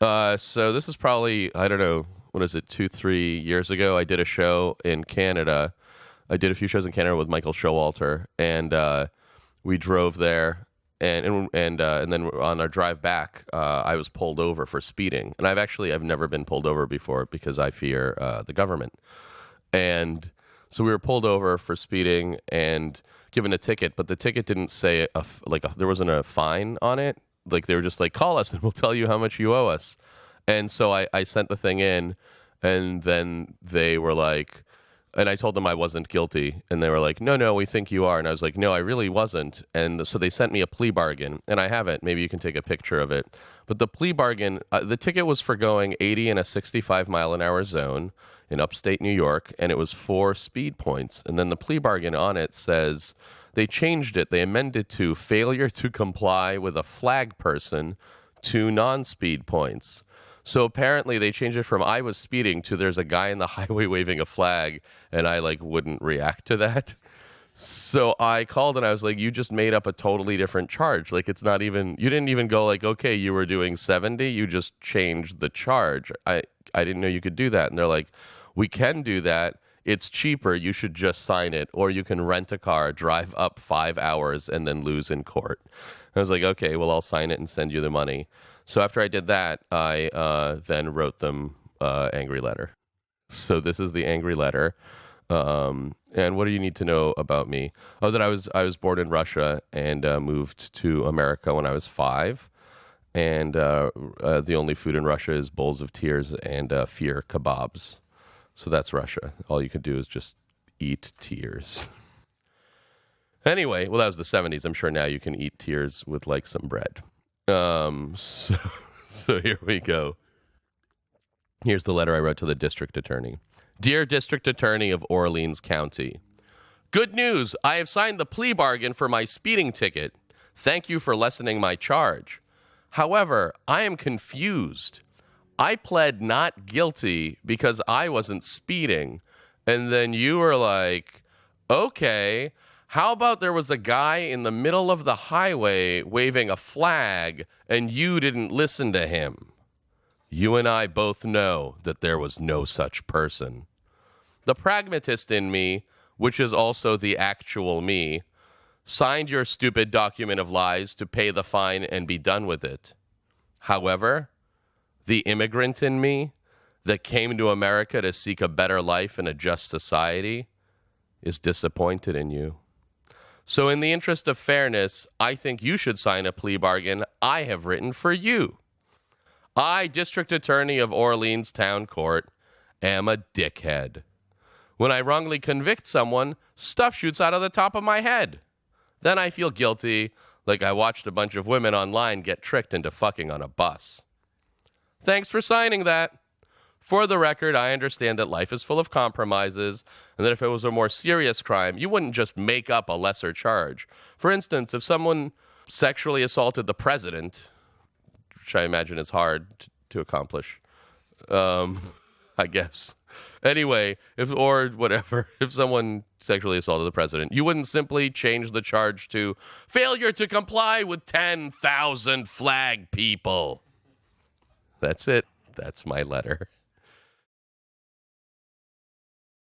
So this is probably, I don't know, what is it, 2, 3 years ago? I did a show in Canada. I did a few shows in Canada with Michael Showalter, and we drove there, and then on our drive back, I was pulled over for speeding, and I've never been pulled over before because I fear the government, and so we were pulled over for speeding and given a ticket, but the ticket didn't say there wasn't a fine on it. Like they were just like, call us and we'll tell you how much you owe us. And so I sent the thing in, and then they were like, and I told them I wasn't guilty, and they were like, no, we think you are. And I was like, no, I really wasn't. And so they sent me a plea bargain, and I have it. Maybe you can take a picture of it. But the plea bargain, the ticket was for going 80 in a 65-mile-an-hour zone in upstate New York, and it was 4 speed points. And then the plea bargain on it says they changed it. They amended to failure to comply with a flag person, 2 non-speed points. So apparently they changed it from I was speeding to there's a guy in the highway waving a flag, and I wouldn't react to that. So I called and I was like, you just made up a totally different charge. It's not even, you didn't even go okay, you were doing 70. You just changed the charge. I didn't know you could do that. And they're like, we can do that. It's cheaper. You should just sign it. Or you can rent a car, drive up 5 hours, and then lose in court. I was like, okay, well, I'll sign it and send you the money. So after I did that, I then wrote them angry letter. So this is the angry letter. And what do you need to know about me? Oh, that I was born in Russia and moved to America when I was 5. And the only food in Russia is bowls of tears and fear kebabs. So that's Russia. All you can do is just eat tears. Anyway, well, that was the 70s. I'm sure now you can eat tears with some bread. So here we go. Here's the letter I wrote to the district attorney. Dear District Attorney of Orleans County, good news. I have signed the plea bargain for my speeding ticket. Thank you for lessening my charge. However, I am confused. I pled not guilty because I wasn't speeding. And then you were like, okay, how about there was a guy in the middle of the highway waving a flag and you didn't listen to him? You and I both know that there was no such person. The pragmatist in me, which is also the actual me, signed your stupid document of lies to pay the fine and be done with it. However, the immigrant in me that came to America to seek a better life and a just society is disappointed in you. So in the interest of fairness, I think you should sign a plea bargain I have written for you. I, District Attorney of Orleans Town Court, am a dickhead. When I wrongly convict someone, stuff shoots out of the top of my head. Then I feel guilty, like I watched a bunch of women online get tricked into fucking on a bus. Thanks for signing that. For the record, I understand that life is full of compromises, and that if it was a more serious crime, you wouldn't just make up a lesser charge. For instance, if someone sexually assaulted the president, which I imagine is hard to accomplish, I guess. Anyway, if someone sexually assaulted the president, you wouldn't simply change the charge to failure to comply with 10,000 flag people. That's it. That's my letter.